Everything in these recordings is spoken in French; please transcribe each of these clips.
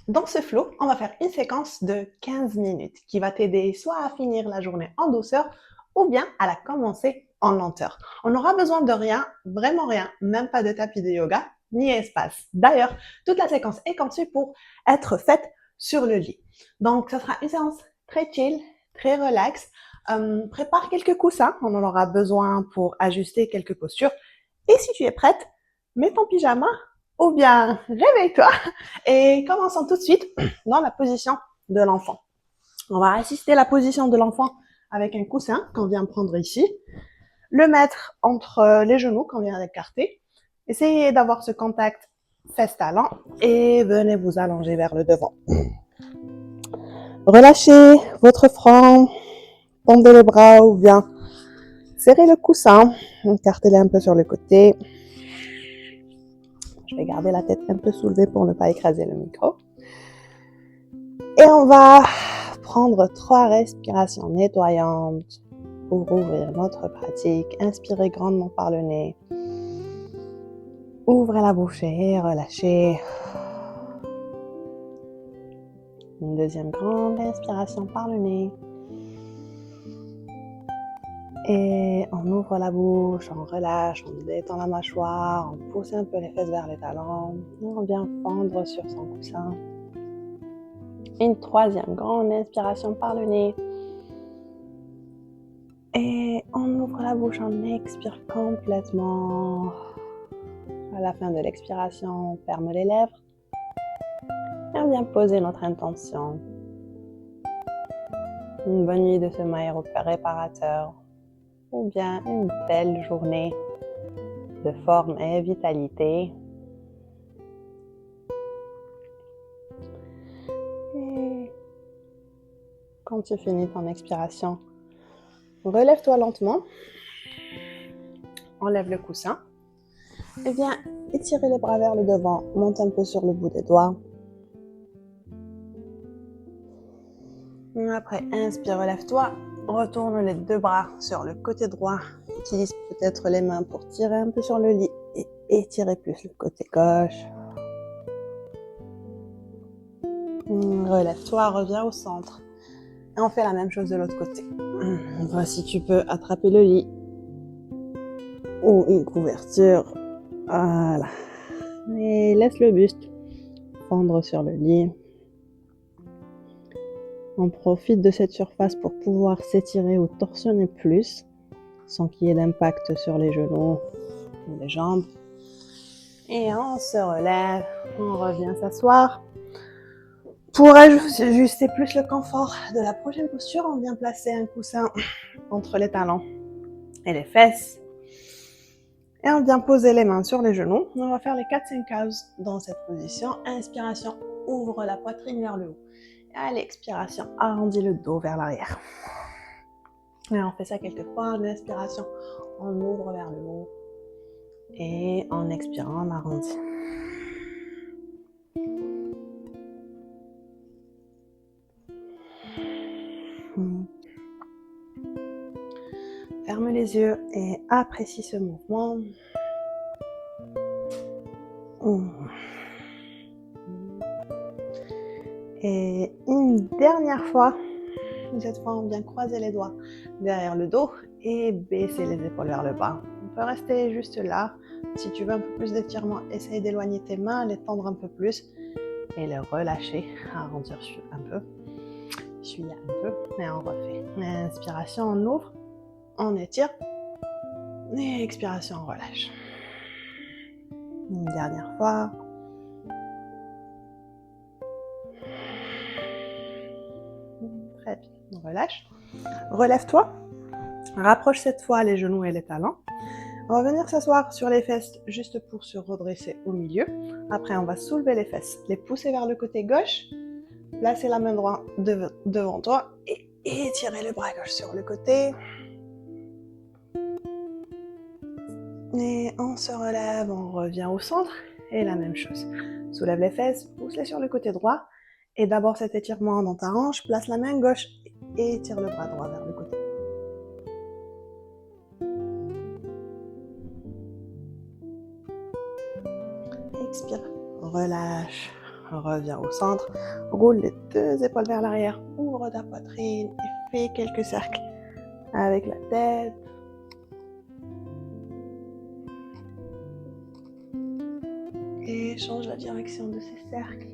Dans ce flow, on va faire une séquence de 15 minutes qui va t'aider soit à finir la journée en douceur ou bien à la commencer en lenteur. On n'aura besoin de rien, vraiment rien, même pas de tapis de yoga ni espace. D'ailleurs, toute la séquence est conçue pour être faite sur le lit. Donc, ce sera une séance très chill, très relax. Prépare quelques coussins, on en aura besoin pour ajuster quelques postures. Et si tu es prête, mets ton pyjama ou bien réveille-toi et commençons tout de suite dans la position de l'enfant. On va assister la position de l'enfant avec un coussin qu'on vient prendre ici, le mettre entre les genoux qu'on vient d'écarter. Essayez d'avoir ce contact fesse-talon et venez vous allonger vers le devant. Relâchez votre front, tendez les bras ou bien serrez le coussin, écartez-les un peu sur le côté. Je vais garder la tête un peu soulevée pour ne pas écraser le micro. Et on va prendre 3 respirations nettoyantes pour ouvrir notre pratique. Inspirez grandement par le nez. Ouvrez la bouche et relâchez. Une deuxième grande inspiration par le nez. Et on ouvre la bouche, on relâche, on détend la mâchoire, on pousse un peu les fesses vers les talons. On vient fendre sur son coussin. Une troisième grande inspiration par le nez. Et on ouvre la bouche, on expire complètement. À la fin de l'expiration, on ferme les lèvres. Et on vient poser notre intention. Une bonne nuit de sommeil réparateur. Ou bien une belle journée de forme et vitalité. Et quand tu finis ton expiration, relève-toi lentement. Enlève le coussin. Et viens étirer les bras vers le devant. Monte un peu sur le bout des doigts. Après, inspire, relève-toi. Retourne les 2 bras sur le côté droit. Utilise peut-être les mains pour tirer un peu sur le lit et étirer plus le côté gauche. Relève-toi, reviens au centre. Et on fait la même chose de l'autre côté. Voici, tu peux attraper le lit ou une couverture. Voilà. Et laisse le buste fendre sur le lit. On profite de cette surface pour pouvoir s'étirer ou torsionner plus, sans qu'il y ait d'impact sur les genoux ou les jambes. Et on se relève, on revient s'asseoir. Pour ajuster plus le confort de la prochaine posture, on vient placer un coussin entre les talons et les fesses. Et on vient poser les mains sur les genoux. On va faire les 4-5 cases dans cette position. Inspiration, ouvre la poitrine vers le haut. Et à l'expiration, arrondis le dos vers l'arrière. Et on fait ça quelques fois. En inspiration, on ouvre vers le haut. Et en expirant, on arrondit. Ferme les yeux et apprécie ce mouvement. Et une dernière fois, cette fois on vient croiser les doigts derrière le dos et baisser les épaules vers le bas. On peut rester juste là. Si tu veux un peu plus d'étirement, essaye d'éloigner tes mains, les tendre un peu plus et les relâcher, arrondir un peu. Essuyer un peu et on refait. Inspiration, on ouvre, on étire et expiration, on relâche. Une dernière fois. Très bien, on relâche. Relève-toi. Rapproche cette fois les genoux et les talons. On va venir s'asseoir sur les fesses juste pour se redresser au milieu. Après, on va soulever les fesses, les pousser vers le côté gauche, placer la main droite devant toi et étirer le bras gauche sur le côté. Et on se relève, on revient au centre et la même chose. Soulève les fesses, pousse-les sur le côté droit et d'abord cet étirement dans ta hanche, place la main gauche et étire le bras droit vers le côté. Expire, relâche, reviens au centre, roule les deux épaules vers l'arrière, ouvre ta poitrine et fais quelques cercles avec la tête. Et change la direction de ces cercles.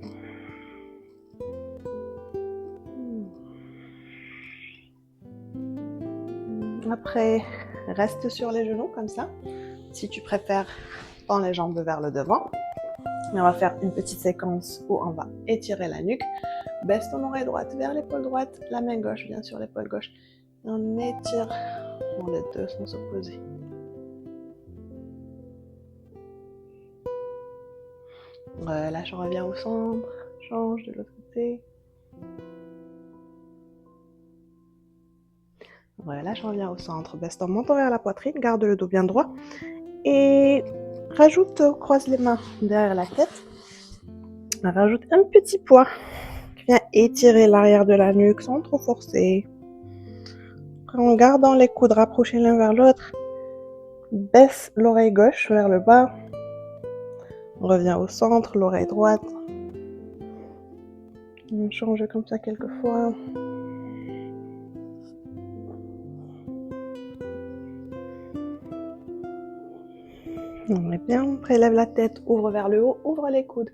Après, reste sur les genoux comme ça. Si tu préfères, tends les jambes vers le devant. Et on va faire une petite séquence où on va étirer la nuque. Baisse ton oreille droite vers l'épaule droite, la main gauche vient sur l'épaule gauche. Et on étire dans les deux sens opposés. Relâche, on revient au centre, change de l'autre côté. Relâche, on revient au centre, baisse ton menton vers la poitrine, garde le dos bien droit. Et rajoute, croise les mains derrière la tête. Rajoute un petit poids qui vient étirer l'arrière de la nuque sans trop forcer. En gardant les coudes rapprochés l'un vers l'autre, baisse l'oreille gauche vers le bas. On revient au centre, l'oreille droite. On change comme ça quelques fois. On est bien, prélève la tête, ouvre vers le haut, ouvre les coudes.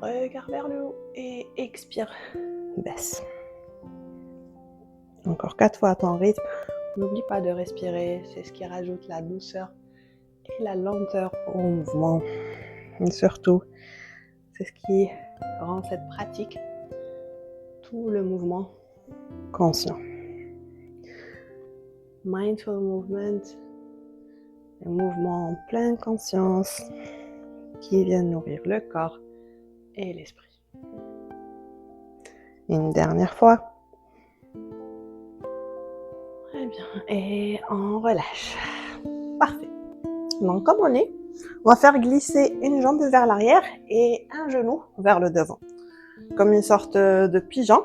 Regarde vers le haut et expire, baisse. Encore 4 fois à ton rythme. N'oublie pas de respirer, c'est ce qui rajoute la douceur et la lenteur au mouvement. Et surtout, c'est ce qui rend cette pratique, tout le mouvement, conscient. Mindful movement, un mouvement en pleine conscience qui vient nourrir le corps et l'esprit. Une dernière fois. Très bien. Et on relâche. Parfait. Donc, comme on va faire glisser une jambe vers l'arrière et un genou vers le devant. Comme une sorte de pigeon.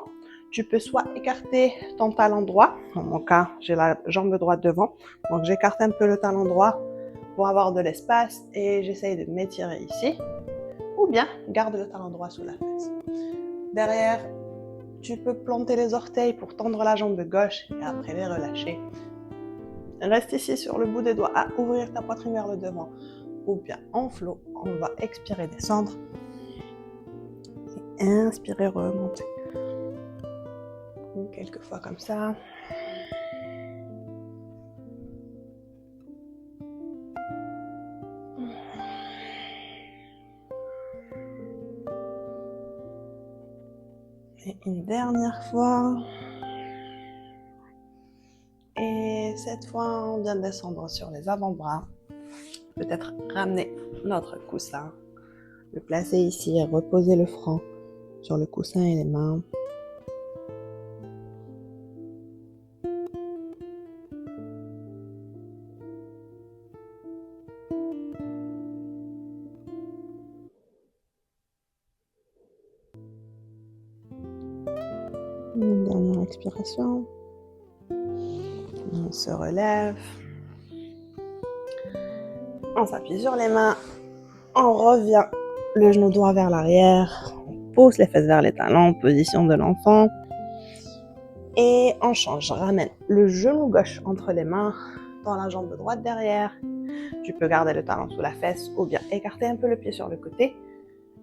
Tu peux soit écarter ton talon droit. Dans mon cas, j'ai la jambe droite devant. Donc, j'écarte un peu le talon droit pour avoir de l'espace et j'essaye de m'étirer ici. Ou bien, garde le talon droit sous la fesse. Derrière, tu peux planter les orteils pour tendre la jambe gauche et après les relâcher. Reste ici sur le bout des doigts à ouvrir ta poitrine vers le devant. Ou bien en flow, on va expirer, descendre. Et inspirer, remonter. Ou quelques fois comme ça. Et une dernière fois. Et cette fois, on vient descendre sur les avant-bras. Peut-être ramener notre coussin. Le placer ici et reposer le front sur le coussin et les mains. Une dernière expiration. On se relève. On s'appuie sur les mains. On revient le genou droit vers l'arrière. On pousse les fesses vers les talons, position de l'enfant. Et on change. Ramène le genou gauche entre les mains, dans la jambe droite derrière. Tu peux garder le talon sous la fesse ou bien écarter un peu le pied sur le côté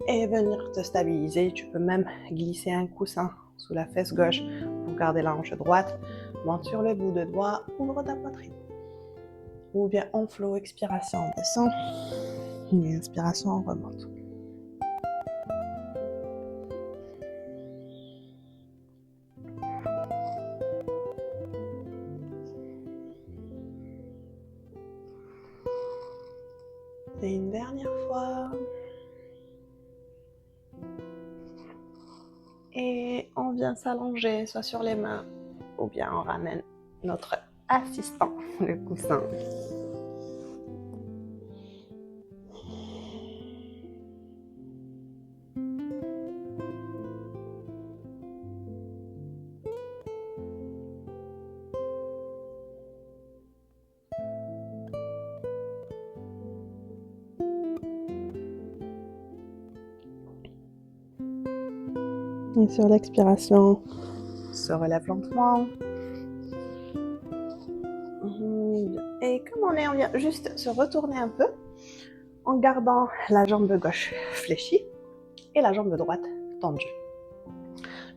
et venir te stabiliser. Tu peux même glisser un coussin sous la fesse gauche pour garder la hanche droite. Monte sur le bout de doigt, ouvre ta poitrine. Ou bien en flow, expiration, on descend. Et inspiration, on remonte. Et une dernière fois. Et on vient s'allonger, soit sur les mains, ou bien on ramène notre assistant, le coussin. Et sur l'expiration, se relève lentement. Et comme on vient juste se retourner un peu en gardant la jambe gauche fléchie et la jambe droite tendue.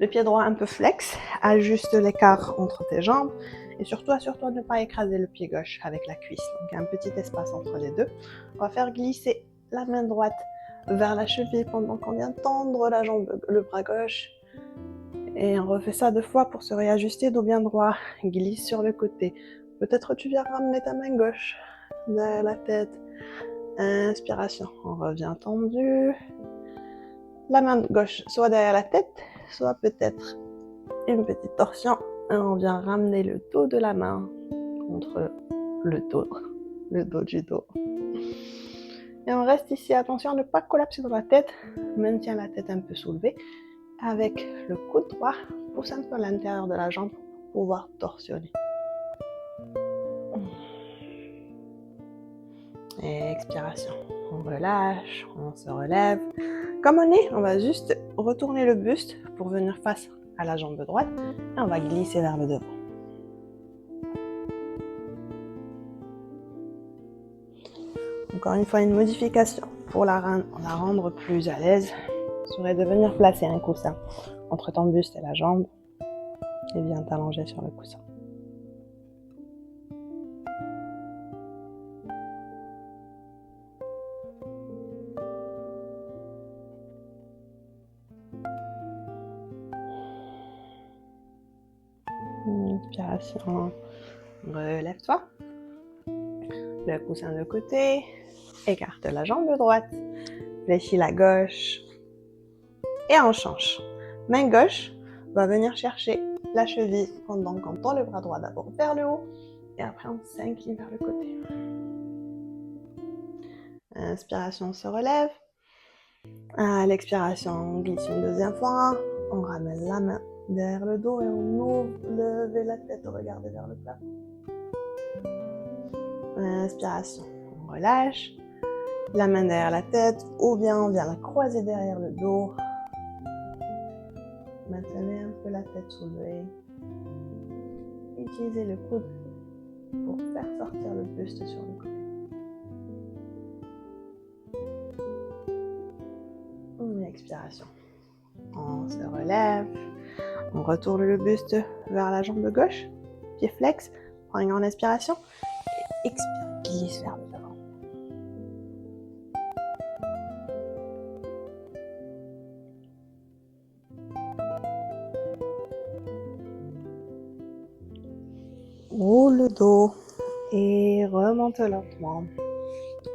Le pied droit un peu flex, ajuste l'écart entre tes jambes et surtout assure-toi de ne pas écraser le pied gauche avec la cuisse. Donc un petit espace entre les deux. On va faire glisser la main droite vers la cheville pendant qu'on vient tendre le bras gauche. Et on refait ça 2 fois pour se réajuster, dos bien droit, glisse sur le côté. Peut-être tu viens ramener ta main gauche derrière la tête. Inspiration, on revient tendu. La main gauche soit derrière la tête, soit peut-être une petite torsion. Et on vient ramener le dos de la main contre le dos du dos. Et on reste ici, attention à ne pas collapser dans la tête. Maintiens la tête un peu soulevée. Avec le coude droit, pousse un peu à l'intérieur de la jambe pour pouvoir torsionner. Et expiration, on relâche, on se relève. Comme on est, on va juste retourner le buste pour venir face à la jambe droite et on va glisser vers le devant. Encore une fois, une modification pour la rendre plus à l'aise serait de venir placer un coussin entre ton buste et la jambe et viens t'allonger sur le coussin. Inspiration, relève-toi. Le coussin de côté, écarte la jambe droite, fléchis la gauche et on change. Main gauche va venir chercher la cheville pendant qu'on tend le bras droit d'abord vers le haut et après on s'incline vers le côté. Inspiration, se relève. À l'expiration, on glisse une deuxième fois. On ramène la main derrière le dos et on ouvre, levez la tête, regardez vers le plafond. Inspiration, on relâche. La main derrière la tête ou bien on vient la croiser derrière le dos. Maintenez un peu la tête soulevée. Utilisez le coude pour faire sortir le buste sur le côté. Expiration. On se relève. On retourne le buste vers la jambe gauche. Pied flex. Prends une grande inspiration. Et expire. Glisse vers le devant. Roule le dos et remonte lentement.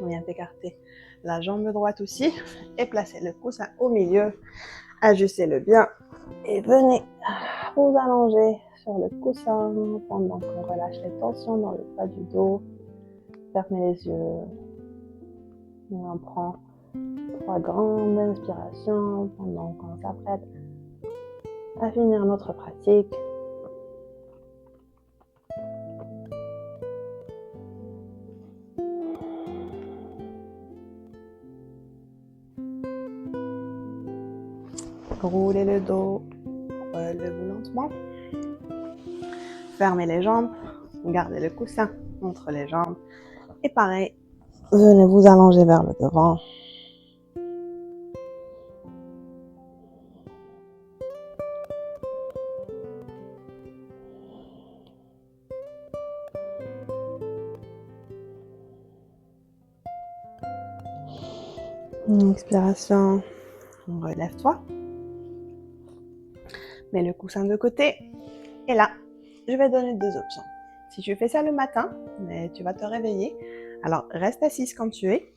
On vient écarter la jambe droite aussi et placer le coussin au milieu. Ajustez-le bien et venez vous allonger sur le coussin pendant qu'on relâche les tensions dans le bas du dos. Fermez les yeux. Et on prend 3 grandes inspirations pendant qu'on s'apprête à finir notre pratique. Roulez le dos, relevez-vous lentement. Fermez les jambes, gardez le coussin entre les jambes. Et pareil, venez vous allonger vers le devant. Expiration, relève-toi. Mets le coussin de côté. Et là, je vais donner 2 options. Si tu fais ça le matin, mais tu vas te réveiller, alors reste assise comme tu es.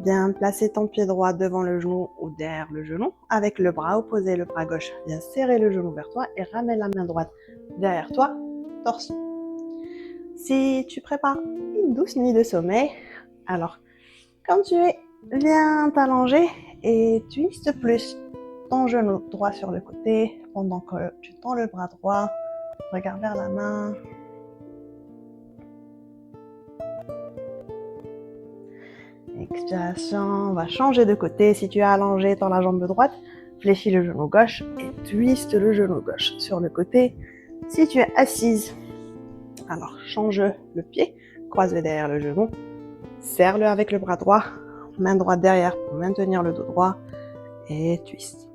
Viens placer ton pied droit devant le genou ou derrière le genou. Avec le bras opposé, le bras gauche, viens serrer le genou vers toi et ramène la main droite derrière toi, torsion. Si tu prépares une douce nuit de sommeil, alors comme tu es, viens t'allonger et twiste plus ton genou droit sur le côté pendant que tu tends le bras droit. Regarde vers la main. Expiration, on va changer de côté. Si tu es allongé, tends la jambe droite. fléchis le genou gauche et twiste le genou gauche sur le côté. Si tu es assise, alors change le pied, croise-le derrière le genou, serre-le avec le bras droit, main droite derrière pour maintenir le dos droit et twist.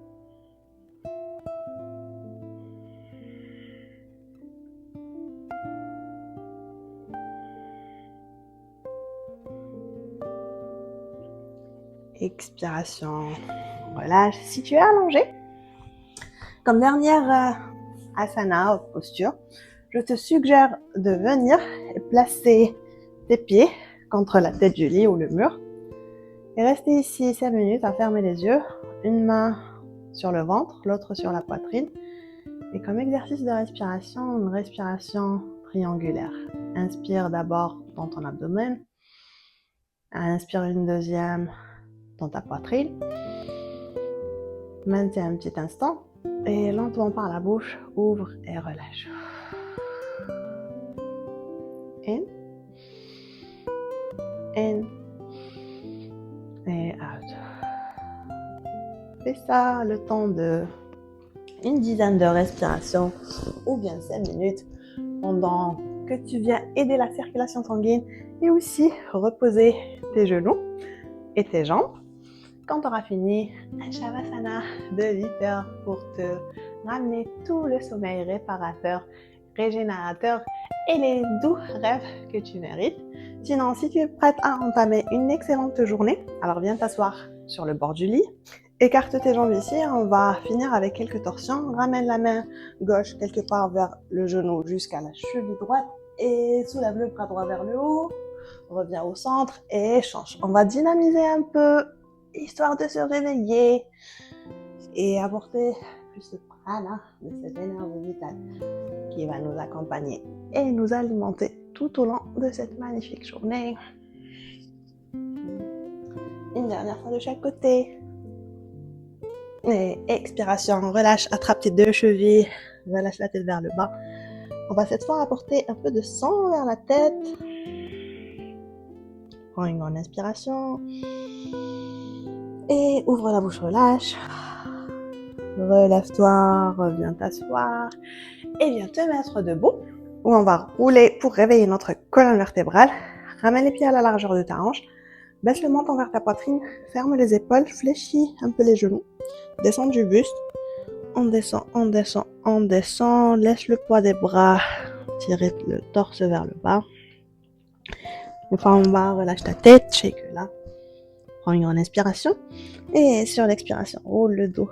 Expiration, relâche. Si tu es allongé, comme dernière asana, posture, je te suggère de venir et placer tes pieds contre la tête du lit ou le mur et rester ici 5 minutes à fermer les yeux, une main sur le ventre, l'autre sur la poitrine. Et comme exercice de respiration, une respiration triangulaire. Inspire d'abord dans ton abdomen, inspire une deuxième dans ta poitrine, maintiens un petit instant et lentement par la bouche, ouvre et relâche. In et out. Fais ça le temps de une dizaine de respirations ou bien 5 minutes pendant que tu viens aider la circulation sanguine et aussi reposer tes genoux et tes jambes. Quand tu auras fini, un Shavasana de 8 heures pour te ramener tout le sommeil réparateur, régénérateur et les doux rêves que tu mérites. Sinon, si tu es prête à entamer une excellente journée, alors viens t'asseoir sur le bord du lit. Écarte tes jambes ici, on va finir avec quelques torsions. Ramène la main gauche quelque part vers le genou jusqu'à la cheville droite et soulève le bras droit vers le haut. Reviens au centre et change. On va dynamiser un peu, histoire de se réveiller et apporter plus de prana, de cette énergie vitale qui va nous accompagner et nous alimenter tout au long de cette magnifique journée. Une dernière fois de chaque côté. Et expiration, relâche, attrape tes deux chevilles, relâche la tête vers le bas. On va cette fois apporter un peu de sang vers la tête. Prends une grande inspiration. Et ouvre la bouche, relâche. Relève-toi, reviens t'asseoir. Et viens te mettre debout. Où on va rouler pour réveiller notre colonne vertébrale. Ramène les pieds à la largeur de ta hanche. Baisse le menton vers ta poitrine. Ferme les épaules. Fléchis un peu les genoux. Descends du buste. On descend, on descend, on descend. Laisse le poids des bras tirer le torse vers le bas. Une fois en bas, relâche ta tête, shake là. Prends une grande inspiration. Et sur l'expiration, roule le dos,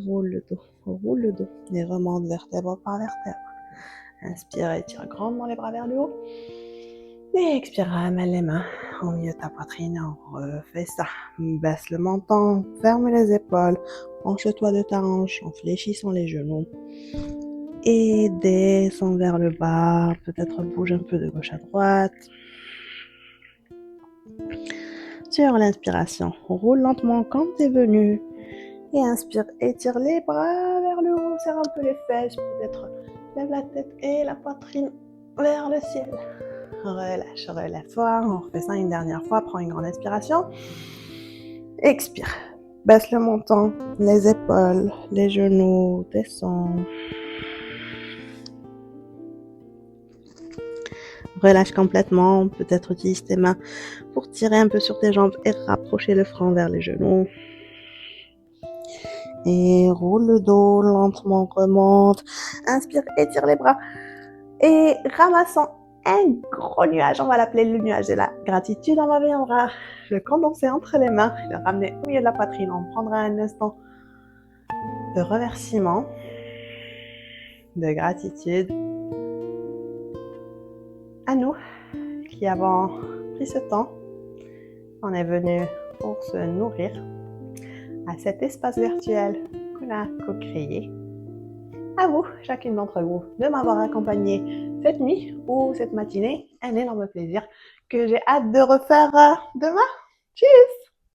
roule le dos, roule le dos. Et remonte vertèbre par vertèbre. Inspire et tire grandement les bras vers le haut. Et expire, ramène les mains au milieu de ta poitrine. On refait ça. Baisse le menton, ferme les épaules. Penche-toi de ta hanche en fléchissant les genoux. Et descends vers le bas. Peut-être bouge un peu de gauche à droite. Sur l'inspiration, roule lentement comme tu es venu. Et inspire, étire les bras vers le haut. Serre un peu les fesses. Peut-être lève la tête et la poitrine vers le ciel. Relâche, relève-toi. On refait ça une dernière fois. Prends une grande inspiration. Expire. Baisse le menton, les épaules, les genoux, descends. Relâche complètement. Peut-être utilise tes mains pour tirer un peu sur tes jambes et rapprocher le front vers les genoux. Et roule le dos, lentement remonte. Inspire, étire les bras. Et ramassons un gros nuage, on va l'appeler le nuage de la gratitude. On va viendra le condenser entre les mains, le ramener au milieu de la poitrine. On prendra un instant de remerciement, de gratitude à nous qui avons pris ce temps. On est venu pour se nourrir à cet espace virtuel qu'on a co-créé. À vous, chacune d'entre vous, de m'avoir accompagné cette nuit ou cette matinée. Un énorme plaisir que j'ai hâte de refaire demain. Tchuss!